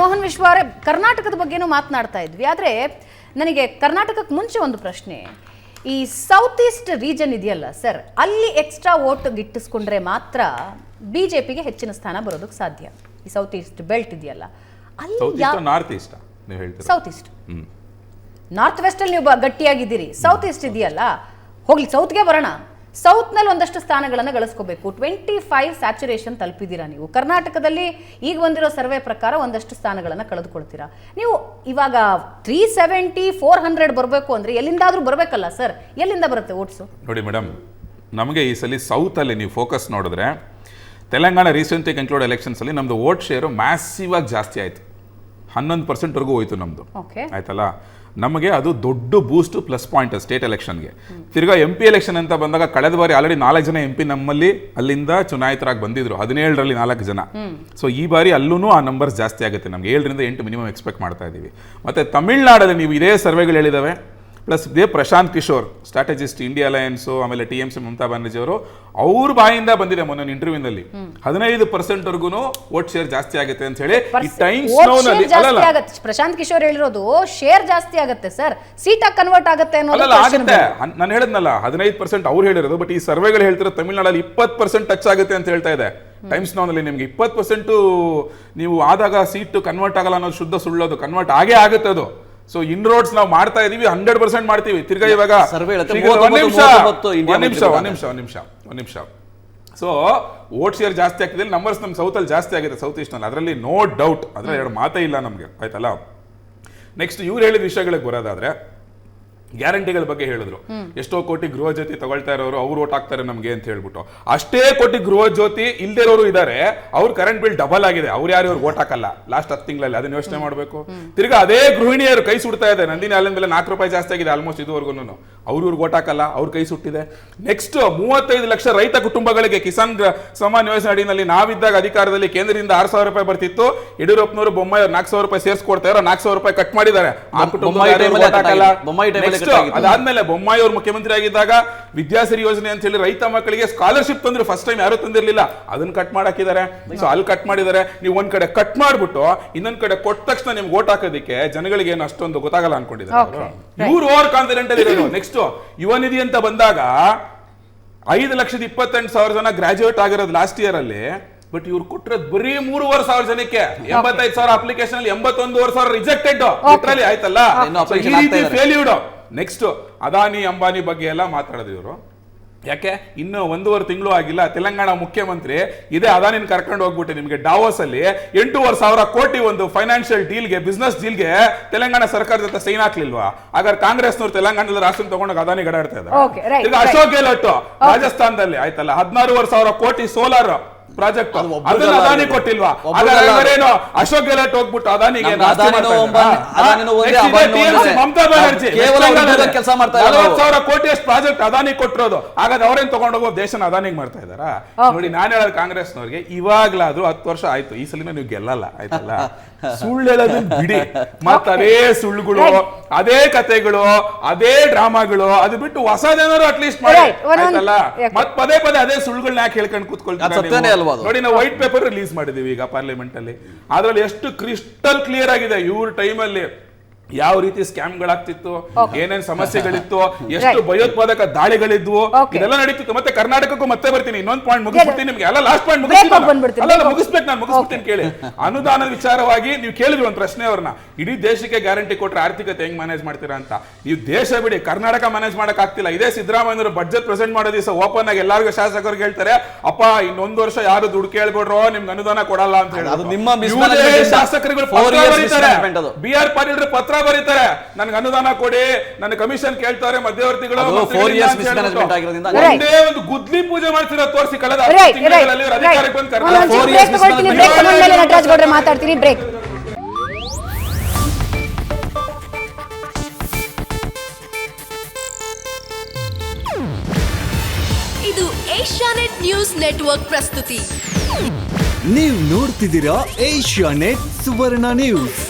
ಮೋಹನ್ ವಿಶ್ವ ಅವರೇ, ಕರ್ನಾಟಕದ ಬಗ್ಗೆನೂ ಮಾತನಾಡ್ತಾ ಇದ್ವಿ. ಆದರೆ ನನಗೆ ಕರ್ನಾಟಕಕ್ಕೆ ಮುಂಚೆ ಒಂದು ಪ್ರಶ್ನೆ. ಈ ಸೌತ್ ಈಸ್ಟ್ ರೀಜನ್ ಇದೆಯಲ್ಲ ಸರ್, ಅಲ್ಲಿ ಎಕ್ಸ್ಟ್ರಾ ವೋಟ್ ಗಿಟ್ಟಿಸ್ಕೊಂಡ್ರೆ ಮಾತ್ರ ಬಿಜೆಪಿಗೆ ಹೆಚ್ಚಿನ ಸ್ಥಾನ ಬರೋದಕ್ಕೆ ಸಾಧ್ಯ. ಈ ಸೌತ್ ಈಸ್ಟ್ ಬೆಲ್ಟ್ ಇದೆಯಲ್ಲ, ಅಲ್ಲಿ ಸೌತ್ ಈಸ್ಟ್, ನಾರ್ತ್ ವೆಸ್ಟ್ ಅಲ್ಲಿ ನೀವು ಗಟ್ಟಿಯಾಗಿದ್ದೀರಿ. ಸೌತ್ ಈಸ್ಟ್ ಇದೆಯಲ್ಲ, ಹೋಗ್ಲಿ ಸೌತ್ಗೆ ಬರೋಣ. ಸೌತ್ನಲ್ಲಿ ಒಂದಷ್ಟು ಸ್ಥಾನಗಳನ್ನು ಗಳಿಸ್ಕೋಬೇಕು. 25 ಸ್ಯಾಚುರೇಷನ್ ತಲುಪಿದ್ದೀರಾ ನೀವು. ಕರ್ನಾಟಕದಲ್ಲಿ ಈಗ ಬಂದಿರೋ ಸರ್ವೆ ಪ್ರಕಾರ ಒಂದಷ್ಟು ಸ್ಥಾನಗಳನ್ನು ಕಳೆದುಕೊಳ್ತೀರಾ ನೀವು. ಇವಾಗ 370, 400 ಬರಬೇಕು ಅಂದರೆ ಎಲ್ಲಿಂದಾದ್ರೂ ಬರಬೇಕಲ್ಲ ಸರ್, ಎಲ್ಲಿಂದ ಬರುತ್ತೆ ಓಟ್ಸು? ನೋಡಿ ಮೇಡಮ್, ನಮಗೆ ಈ ಸಲ ಸೌತಲ್ಲಿ ನೀವು ಫೋಕಸ್ ನೋಡಿದ್ರೆ, ತೆಲಂಗಾಣ ರೀಸೆಂಟ್ಲಿ ಕನ್ಕ್ಲೂಡ್ ಎಲೆಕ್ಷನ್ಸಲ್ಲಿ ನಮ್ಮದು ವೋಟ್ ಶೇರು ಮ್ಯಾಸಿವ್ ಆಗಿ ಜಾಸ್ತಿ ಆಯಿತು. 11% ಹೋಯ್ತು ನಮ್ಮದು, ಆಯ್ತಲ್ಲ. ನಮಗೆ ಅದು ದೊಡ್ಡ ಬೂಸ್ಟ್ ಪ್ಲಸ್ ಪಾಯಿಂಟ್ ಸ್ಟೇಟ್ ಎಲೆಕ್ಷನ್ಗೆ. ತಿರ್ಗಾ MP ಎಲೆಕ್ಷನ್ ಅಂತ ಬಂದಾಗ ಕಳೆದ ಬಾರಿ ಆಲ್ರೆಡಿ 4 ಜನ MP ನಮ್ಮಲ್ಲಿ ಅಲ್ಲಿಂದ ಚುನಾಯಿತರಾಗಿ ಬಂದಿದ್ರು, 17ರಲ್ಲಿ 4 ಜನ. ಸೊ ಈ ಬಾರಿ ಅಲ್ಲೂ ಆ ನಂಬರ್ಸ್ ಜಾಸ್ತಿ ಆಗುತ್ತೆ. ನಮ್ಗೆ 7ರಿಂದ 8 ಮಿನಿಮಮ್ ಎಕ್ಸ್ಪೆಕ್ಟ್ ಮಾಡ್ತಾ ಇದ್ದೀವಿ. ಮತ್ತೆ ತಮಿಳ್ನಾಡಲ್ಲಿ ನೀವು ಇದೇ ಸರ್ವೆಗಳು ಹೇಳಿದಾವೆ, ಪ್ಲಸ್ ಇದೇ Prashant Kishor strategist India alliance, ಆಮೇಲೆ TMC ಮಮತಾ ಬ್ಯಾನರ್ಜಿ ಅವರು, ಅವ್ರ ಬಾಯಿಂದ ಬಂದಿದೆ ಮೊನ್ನೆ ಇಂಟರ್ವ್ಯೂನಲ್ಲಿ 15% ವೋಟ್ ಶೇರ್ ಜಾಸ್ತಿ ಆಗುತ್ತೆ ಅಂತ ಹೇಳಿ. ಪ್ರಶಾಂತ್ ಕಿಶೋರ್ ಹೇಳಿರೋದು ಶೇರ್ ಜಾಸ್ತಿ ಆಗುತ್ತೆ ಸರ್, ಸೀಟಾಗಿ ಕನ್ವರ್ಟ್ ಆಗುತ್ತೆ ಅನ್ನೋದು ಆಗುತ್ತೆ. ನಾನು ಹೇಳಿದ್ನಲ್ಲ 15% ಅವ್ರು ಹೇಳಿರೋದು, ಬಟ್ ಈ ಸರ್ವೆಗಳು ಹೇಳ್ತಿರೋ ತಮಿಳ್ನಾಡಲ್ಲಿ 20% ಟಚ್ ಆಗುತ್ತೆ ಅಂತ ಹೇಳ್ತಾ ಇದೆ. ಟೈಮ್ಸ್ ನೌನಲ್ಲಿ ನಿಮ್ಗೆ 20% ನೀವು ಆದಾಗ ಸೀಟ್ ಕನ್ವರ್ಟ್ ಆಗಲ್ಲ ಅನ್ನೋದು ಶುದ್ಧ ಸುಳ್ಳೋದು. ಕನ್ವರ್ಟ್ ಆಗೇ ಆಗುತ್ತೆ ಅದು. ಸೊ ಇನ್ ರೋಡ್ಸ್ ನಾವು ಮಾಡ್ತಾ ಇದೀವಿ, 100% ಮಾಡ್ತೀವಿ. ತಿರ್ಗಾ ಇವಾಗ ಒಂದ್ ನಿಮಿಷ. ಸೊ ವೋಟ್ ಶೇರ್ ಜಾಸ್ತಿ ಆಗ್ತಿದೆ, ನಂಬರ್ಸ್ ನಮ್ ಸೌತ್ ಅಲ್ಲಿ ಜಾಸ್ತಿ ಆಗಿದೆ, ಸೌತ್ ಈಸ್ಟ್ ನಲ್ಲಿ, ಅದರಲ್ಲಿ ನೋ ಡೌಟ್. ಅದ್ರಲ್ಲಿ 2 ಮಾತೇ ಇಲ್ಲ ನಮ್ಗೆ, ಆಯ್ತಲ್ಲ. ನೆಕ್ಸ್ಟ್ ಇವ್ರು ಹೇಳಿದ ವಿಷಯಗಳಿಗೆ ಬರೋದಾದ್ರೆ, ಗ್ಯಾರಂಟಿಗಳ ಬಗ್ಗೆ ಹೇಳಿದ್ರು. ಎಷ್ಟೋ ಕೋಟಿ ಗೃಹ ಜ್ಯೋತಿ ತಗೊಳ್ತಾ ಇರೋರು ಅವ್ರು ಓಟ್ ಹಾಕ್ತಾರೆ ನಮ್ಗೆ ಅಂತ ಹೇಳ್ಬಿಟ್ಟು. ಅಷ್ಟೇ ಕೋಟಿ ಗೃಹ ಜ್ಯೋತಿ ಇಲ್ದಿರೋರು ಇದಾರೆ, ಅವ್ರ ಕರೆಂಟ್ ಬಿಲ್ ಡಬಲ್ ಆಗಿದೆ, ಅವ್ರು ಯಾರು ಓಟ್ ಹಾಕಲ್ಲ ಲಾಸ್ಟ್ 10 ತಿಂಗಳಲ್ಲಿ. ಅದನ್ನ ಯೋಚನೆ ಮಾಡ್ಬೇಕು. ತಿರ್ಗಾ ಅದೇ ಗೃಹಿಣಿಯರು ಕೈ ಸುಡ್ತಾ ಇದೆ. ನಂದಿನಿ ಹಾಲಿನ ಬೆಲೆ 4 ರೂಪಾಯಿ ಜಾಸ್ತಿ ಆಗಿದೆ ಆಲ್ಮೋಸ್ಟ್ ಇದುವರೆಗೂ. ಅವ್ರು ಓಟ್ ಹಾಕಲ್ಲ, ಅವ್ರ ಕೈ ಸುಟ್ಟಿದೆ. ನೆಕ್ಸ್ಟ್ 35 ಲಕ್ಷ ರೈತ ಕುಟುಂಬಗಳಿಗೆ ಕಿಸಾನ್ ಸಮ್ಮಾನ್ ಯೋಜನೆ ಅಡಿನಲ್ಲಿ ನಾವಿದ್ದಾಗ ಅಧಿಕಾರದಲ್ಲಿ ಕೇಂದ್ರದಿಂದ 6,000 ರೂಪಾಯಿ ಬರ್ತಿತ್ತು. ಯಡಿಯೂರಪ್ಪನವರು ಬೊಮ್ಮಾಯಿ 4,000 ರೂಪಾಯಿ ಸೇರಿಸ್ಕೊಡ್ತಾ ಇರೋ 4,000 ರೂಪಾಯಿ ಕಟ್ ಮಾಡಿದ್ದಾರೆ. ಅದಾದ್ಮೇಲೆ ಬೊಮ್ಮಾಯಿ ಅವರು ಮುಖ್ಯಮಂತ್ರಿ ಆಗಿದ್ದಾಗ ವಿದ್ಯಾಸಿರಿ ಯೋಜನೆ ಅಂತ ಹೇಳಿ ರೈತ ಮಕ್ಕಳಿಗೆ ಸ್ಕಾಲರ್ಶಿಪ್ ತಂದ್ರು, ಫಸ್ಟ್ ಟೈಮ್ ಯಾರು ತಂದಿರ್ಲಿಲ್ಲ, ಅದನ್ನ ಕಟ್ ಮಾಡಾಕಿದ್ದಾರೆ. ಸೊ ಅಲ್ಲಿ ಕಟ್ ಮಾಡಿದ್ದಾರೆ. ನೀವು ಒಂದ್ ಕಡೆ ಕಟ್ ಮಾಡ್ಬಿಟ್ಟು ಇನ್ನೊಂದ್ ಕಡೆ ಕೊಟ್ಟ ತಕ್ಷಣ ನಿಮ್ಗೆ ಓಟ್ ಹಾಕೋದಿಕ್ಕೆ ಜನಗಳಿಗೆ ಏನು ಅಷ್ಟೊಂದು ಗೊತ್ತಾಗಲ್ಲ ಅನ್ಕೊಂಡಿದ್ದಾರೆ. ಇವ್ರು ಓವರ್ ಕಾನ್ಫಿಡೆಂಟ್ ಇರೋದು. ನೆಕ್ಸ್ಟ್ ಯುವ ನಿಧಿ ಅಂತ ಬಂದಾಗ 5,28,000 ಜನ ಗ್ರಾಜುಯೇಟ್ ಆಗಿರೋದು ಲಾಸ್ಟ್ ಇಯರ್ ಅಲ್ಲಿ. ಬಟ್ ಇವ್ರು ಕೊಟ್ಟಿರೋದು ಬರೀ 3,500 ಜನಕ್ಕೆ. 85,000 ಅಪ್ಲಿಕೇಶನ್ ಅಲ್ಲಿ 81,500 ರಿಜೆಕ್ಟೆಡ್. ಆಯ್ತಲ್ಲ, ಫೇಲ್ಯೂರ್ಡ್. ನೆಕ್ಸ್ಟ್ ಅದಾನಿ ಅಂಬಾನಿ ಬಗ್ಗೆ ಎಲ್ಲ ಮಾತಾಡೋದು ಇವರು. ಯಾಕೆ ಇನ್ನು 1.5 ತಿಂಗಳು ಆಗಿಲ್ಲ, ತೆಲಂಗಾಣ ಮುಖ್ಯಮಂತ್ರಿ ಇದೇ ಅದಾನಿನ ಕರ್ಕೊಂಡು ಹೋಗ್ಬಿಟ್ಟು ನಿಮ್ಗೆ ಡಾವೋಸ್ ಅಲ್ಲಿ 8,500 ಕೋಟಿ ಒಂದು ಫೈನಾನ್ಷಿಯಲ್ ಡೀಲ್ಗೆ, ಬಿಸ್ನೆಸ್ ಡೀಲ್ಗೆ ತೆಲಂಗಾಣ ಸರ್ಕಾರದ ಜೊತೆ ಸೈನ್ ಹಾಕ್ಲಿಲ್ವಾ? ಹಾಗಾದ್ರೆ ಕಾಂಗ್ರೆಸ್ನವರು ತೆಲಂಗಾಣದಲ್ಲಿ ರಾಷ್ಟ್ರ ತಗೊಂಡಾಗ ಅದಾನಿ ಗಡಾಡ್ತಾ ಇದ್ದಾರೆ. ಈಗ ಅಶೋಕ್ ಗೆಹ್ಲೋಟ್ ರಾಜಸ್ಥಾನದಲ್ಲಿ ಆಯ್ತಲ್ಲ 16,500 ಕೋಟಿ ಸೋಲಾರ್ ಪ್ರಾಜೆಕ್ಟ್, ಅದನ್ನ ಅದಾನಿ ಕೊಟ್ಟಿಲ್ವಾ? ಅಶೋಕ್ ಗೆಹ್ಲೋಟ್ ಹೋಗ್ಬಿಟ್ಟು ಅದಾನಿಗೆ ಮಮತಾ ಬ್ಯಾನರ್ಜಿ 40,000 ಕೋಟಿ ಅಷ್ಟು ಪ್ರಾಜೆಕ್ಟ್ ಅದಾನಿ ಕೊಟ್ಟಿರೋದು. ಹಾಗಾದ್ರೆ ಅವ್ರೇನ್ ತಗೊಂಡೋಗೋ ದೇಶನ ಅದಾನಿಗೆ ಮಾಡ್ತಾ ಇದಾರ? ನೋಡಿ, ನಾನು ಹೇಳೋದು ಕಾಂಗ್ರೆಸ್ನವ್ರಿಗೆ, ಇವಾಗ್ಲಾದ್ರೂ 10 ವರ್ಷ ಆಯ್ತು, ಈ ಸಲಿನ ನೀವು ಗೆಲ್ಲಲ್ಲ, ಆಯ್ತಲ್ಲ. ಸುಳ್ಳು ಹೇಳೋದನ್ನ ಬಿಡಿ, ಮತ್ತ ಅದೇ ಸುಳ್ಳುಗಳು, ಅದೇ ಕತೆಗಳು, ಅದೇ ಡ್ರಾಮಾಗಳು, ಅದು ಬಿಟ್ಟು ಹೊಸದೇನಾದ್ರು ಅಟ್ಲೀಸ್ಟ್ ಮಾಡಿ, ಆಯ್ತಲ್ಲ. ಮತ್ ಪದೇ ಅದೇ ಸುಳ್ಳುಗಳನ್ನ ಯಾಕೆ ಹೇಳ್ಕೊಂಡು ಕೂತ್ಕೊಳ್ತಾರೆ? ನೋಡಿ, ನಾವು ವೈಟ್ ಪೇಪರ್ ರಿಲೀಸ್ ಮಾಡಿದೀವಿ ಈಗ ಪಾರ್ಲಿಮೆಂಟ್ ಅಲ್ಲಿ. ಅದ್ರಲ್ಲಿ ಎಷ್ಟು ಕ್ರಿಸ್ಟಲ್ ಕ್ಲಿಯರ್ ಆಗಿದೆ ಇವ್ರ ಟೈಮಲ್ಲಿ ಯಾವ ರೀತಿ ಸ್ಕ್ಯಾಮ್ಗಳಾಗ್ತಿತ್ತು, ಏನೇನ್ ಸಮಸ್ಯೆಗಳಿತ್ತು, ಎಷ್ಟು ಭಯೋತ್ಪಾದಕ ದಾಳಿಗಳಿದ್ವು, ಇದೆಲ್ಲ ನಡೀತಿತ್ತು. ಮತ್ತೆ ಕರ್ನಾಟಕಕ್ಕೂ ಮತ್ತೆ ಬರ್ತೀನಿ, ಇನ್ನೊಂದು ಪಾಯಿಂಟ್ ಮುಗಿಸ್ಬಿಡ್ತೀನಿ ನಿಮ್ಗೆ. ಎಲ್ಲ ಲಾಸ್ಟ್ ಪಾಯಿಂಟ್ ಮುಗಿಸ್ಬೇಕು. ಕೇಳಿ, ಅನುದಾನ ವಿಚಾರವಾಗಿ ನೀವು ಕೇಳಿದ್ವಿ ಒಂದು ಪ್ರಶ್ನೆ ಅವ್ರನ್ನ, ಇಡೀ ದೇಶಕ್ಕೆ ಗ್ಯಾರಂಟಿ ಕೊಟ್ರೆ ಆರ್ಥಿಕತೆ ಹೆಂಗ್ ಮ್ಯಾನೇಜ್ ಮಾಡ್ತೀರಾ ಅಂತ. ನೀವು ದೇಶ ಬಿಡಿ, ಕರ್ನಾಟಕ ಮ್ಯಾನೇಜ್ ಮಾಡಕ್ ಆಗ್ತಿಲ್ಲ. ಇದೇ ಸಿದ್ದರಾಮಯ್ಯನವರು ಬಡ್ಜೆಟ್ ಪ್ರೆಸೆಂಟ್ ಮಾಡೋ ದಿವಸ ಓಪನ್ ಆಗಿ ಎಲ್ಲರಿಗೂ ಶಾಸಕರಿಗೆ ಹೇಳ್ತಾರೆ, ಅಪ್ಪ ಇನ್ನೊಂದು ವರ್ಷ ಯಾರು ದುಡ್ಡು ಕೇಳ್ಬಿಡ್ರೋ, ನಿಮ್ಗೆ ಅನುದಾನ ಕೊಡಲ್ಲ ಅಂತ ಹೇಳಿ. ಶಾಸಕರುಗಳು BR ಪಾಟೀಲ್ ಪತ್ರ ಬರೀತಾರೆ, ನನ್ಗೆ ಅನುದಾನ ಕೊಡಿ, ನನ್ನ ಕಮಿಷನ್ ಕೇಳ್ತಾರೆ ಮಧ್ಯವರ್ತಿಗಳು. ಒಂದೇ ಒಂದು ಗುದ್ಲಿ ಪೂಜೆ ಮಾಡ್ತಿರೋ ತೋರಿಸಿ ಕಳೆದ ಅಧಿಕಾರಕ್ಕೆ ಬಂದು ಮಾತಾಡ್ತೀನಿ. ಬ್ರೇಕ್. ಇದು ಏಷ್ಯಾನೆಟ್ ನ್ಯೂಸ್ ನೆಟ್ವರ್ಕ್ ಪ್ರಸ್ತುತಿ. ನೀವು ನೋಡ್ತಿದ್ದೀರಾ ಏಷ್ಯಾನೆಟ್ ಸುವರ್ಣ ನ್ಯೂಸ್.